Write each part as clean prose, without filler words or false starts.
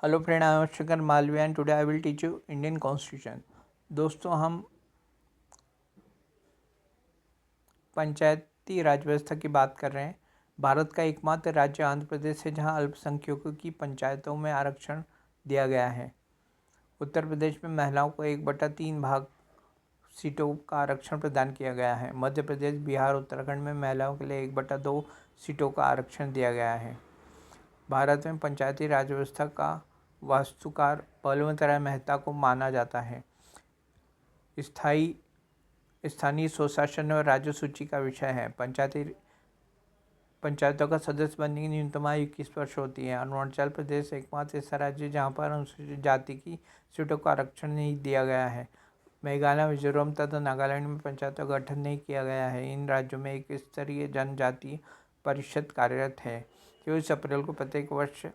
Hello friend, I am Shikhar Malviya and today I will teach you Indian constitution. दोस्तों, हम पंचायती राज व्यवस्था की बात कर रहे हैं। भारत का एकमात्र राज्य आंध्र प्रदेश है जहां अल्पसंख्यकों की पंचायतों में आरक्षण दिया गया है। उत्तर प्रदेश में महिलाओं को 1/3 भाग सीटों का आरक्षण प्रदान किया गया है। मध्य प्रदेश, बिहार, उत्तराखंड में महिलाओं के लिए 1/2 सीटों का आरक्षण दिया गया है। भारत में पंचायती राज व्यवस्था का वास्तुकार बलवंतराय मेहता को माना जाता है। स्थानीय स्वशासन और राज्य सूची का विषय है। पंचायतों का सदस्य बनने की न्यूनतम आयु 21 वर्ष होती है। अरुणाचल प्रदेश एकमात्र ऐसा राज्य जहाँ पर अनुसूचित जाति की सीटों का आरक्षण नहीं दिया गया है। मेघालय, मिजोरम तथा नागालैंड में पंचायतों का गठन नहीं किया गया है। इन राज्यों में एक स्तरीय जनजातीय परिषद कार्यरत है। 24 अप्रैल को प्रत्येक वर्ष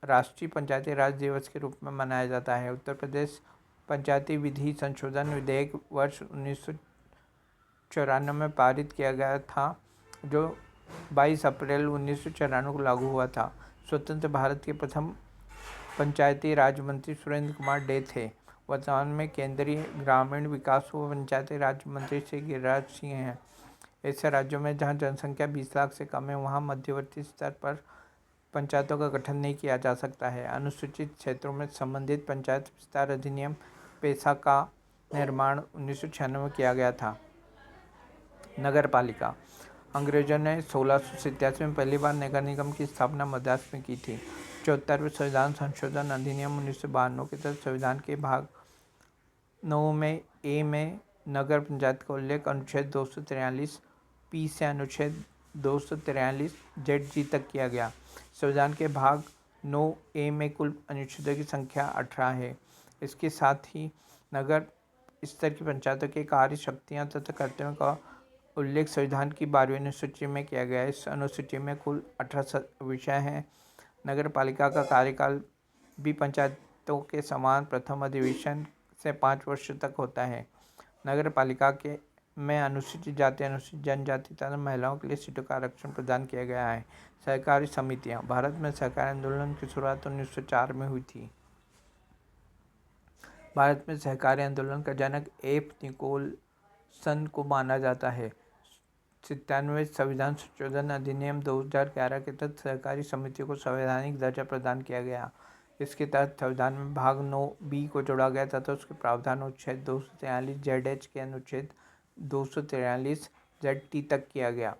राष्ट्रीय पंचायती राज दिवस के रूप में मनाया जाता है। उत्तर प्रदेश पंचायती विधि संशोधन विधेयक वर्ष 1994 में पारित किया गया था, जो 22 अप्रैल 1994 को लागू हुआ था। स्वतंत्र भारत के प्रथम पंचायती राज मंत्री सुरेंद्र कुमार डे थे। वर्तमान में केंद्रीय ग्रामीण विकास व पंचायती राज मंत्री श्री गिरिराज सिंह हैं। ऐसे राज्यों में जहां जनसंख्या 20 लाख से कम है, वहां मध्यवर्ती स्तर पर पंचायतों का गठन नहीं किया जा सकता है। अनुसूचित क्षेत्रों में संबंधित पंचायत विस्तार अधिनियम पेशा का निर्माण 1996 में किया गया था। नगर पालिका अंग्रेजों ने 1687 में पहली बार नगर निगम की स्थापना मद्रास में की थी। 74वें संविधान संशोधन अधिनियम 1992 के तहत संविधान के भाग 9 में ए में नगर पंचायत का उल्लेख अनुच्छेद 243 पी से अनुच्छेद 243 जेड जी तक किया गया। संविधान के भाग 9 ए में कुल अनुच्छेदों की संख्या 18 है। इसके साथ ही नगर स्तर की पंचायतों के कार्य, शक्तियाँ तथा कर्तव्यों का उल्लेख संविधान की 12वीं अनुसूची में किया गया है। इस अनुसूची में कुल 18 विषय हैं। नगर पालिका का कार्यकाल भी पंचायतों के समान प्रथम अधिवेशन से 5 वर्ष तक होता है। नगर पालिका के में अनुसूचित जाति, अनुसूचित जनजाति तथा महिलाओं के लिए सीटों का आरक्षण प्रदान किया गया है। सहकारी समितियां भारत में सहकारी आंदोलन की शुरुआत 1904 में हुई थी। भारत में सहकारी आंदोलन का जनक एफ निकोलसन को माना जाता है। 97वें संविधान संशोधन अधिनियम 2011 के तहत सहकारी समितियों को संवैधानिक दर्जा प्रदान किया गया। इसके तहत संविधान में भाग 9 बी को जोड़ा गया तथा उसके प्रावधान अनुच्छेद 243 जेड एच के अनुच्छेद 243 जेड टी तक किया गया।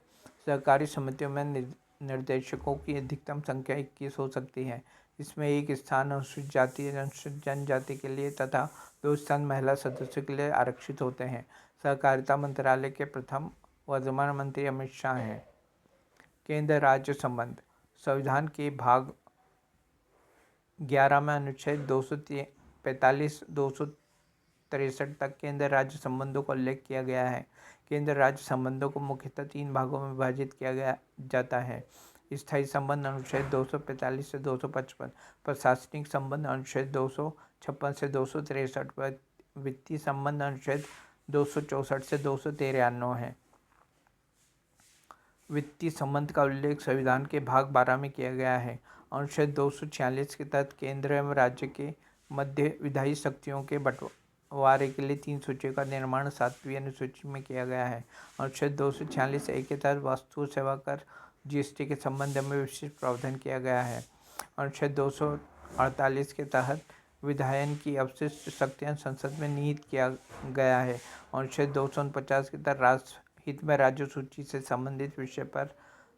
सहकारी समितियों में निर्देशकों की अधिकतम संख्या 21 हो सकती है। इसमें एक स्थान अनुसूचित जाति, अनुसूचित जनजाति के लिए तथा 2 स्थान महिला सदस्यों के लिए आरक्षित होते हैं। सहकारिता मंत्रालय के प्रथम वर्तमान मंत्री अमित शाह हैं। केंद्र राज्य संबंध संविधान के भाग 11 में अनुच्छेद 245-263 तक केंद्र राज्य संबंधों का उल्लेख किया गया है। केंद्र राज्य संबंधों को मुख्यतः 3 भागों में विभाजित किया जाता है। स्थायी संबंध अनुच्छेद 245 से 255, प्रशासनिक संबंध अनुच्छेद 256 से 263, वित्तीय संबंध अनुच्छेद 264 से 293 है। वित्तीय संबंध का उल्लेख संविधान के भाग 12 में किया गया है। अनुच्छेद 246 के तहत केंद्र एवं राज्य के मध्य विधायी शक्तियों के बंटवारे के लिए 3 सूचियों का निर्माण 7वीं अनुसूची में किया गया है। अनुच्छेद 246 ए के तहत वस्तु सेवा कर जीएसटी के संबंध में विशिष्ट प्रावधान किया गया है। अनुच्छेद 248 के तहत विधायन की अवशिष्ट शक्तियाँ संसद में निहित किया गया है। अनुच्छेद 249 के तहत राष्ट्र हित में राज्य सूची से संबंधित विषय पर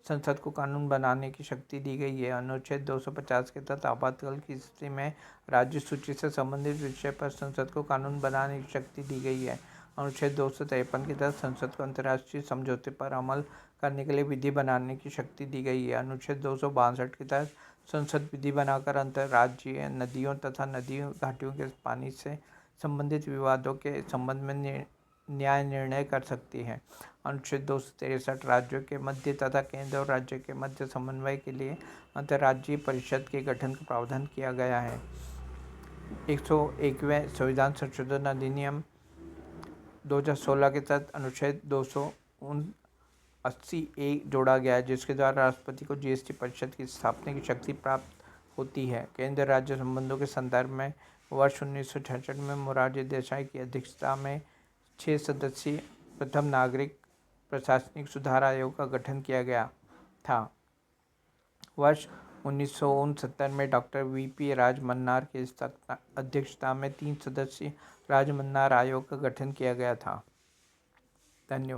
संसद को कानून बनाने की शक्ति दी गई है। अनुच्छेद 250 के तहत आपातकाल की स्थिति में राज्य सूची से संबंधित विषय पर संसद को कानून बनाने की शक्ति दी गई है। अनुच्छेद 253 के तहत संसद को अंतर्राष्ट्रीय समझौते पर अमल करने के लिए विधि बनाने की शक्ति दी गई है। अनुच्छेद 262 के तहत संसद विधि बनाकर अंतर्राज्यीय नदियों तथा नदी घाटियों के पानी से संबंधित विवादों के संबंध में न्याय निर्णय कर सकती है। अनुच्छेद 263 राज्यों के मध्य तथा केंद्र और राज्य के मध्य समन्वय के लिए अंतर्राज्यीय परिषद के गठन का प्रावधान किया गया है। 101वें संविधान संशोधन अधिनियम 2016 के तहत अनुच्छेद 279 ए जोड़ा गया है, जिसके द्वारा राष्ट्रपति को जीएसटी परिषद की स्थापना की शक्ति प्राप्त होती है। केंद्र राज्य संबंधों के संदर्भ में वर्ष 1966 में मोरारजी देसाई की अध्यक्षता में 6 सदस्यीय प्रथम नागरिक प्रशासनिक सुधार आयोग का गठन किया गया था। वर्ष 1969 में डॉक्टर वीपी राजमन्नार की अध्यक्षता में 3 सदस्यीय राजमन्नार आयोग का गठन किया गया था। धन्यवाद।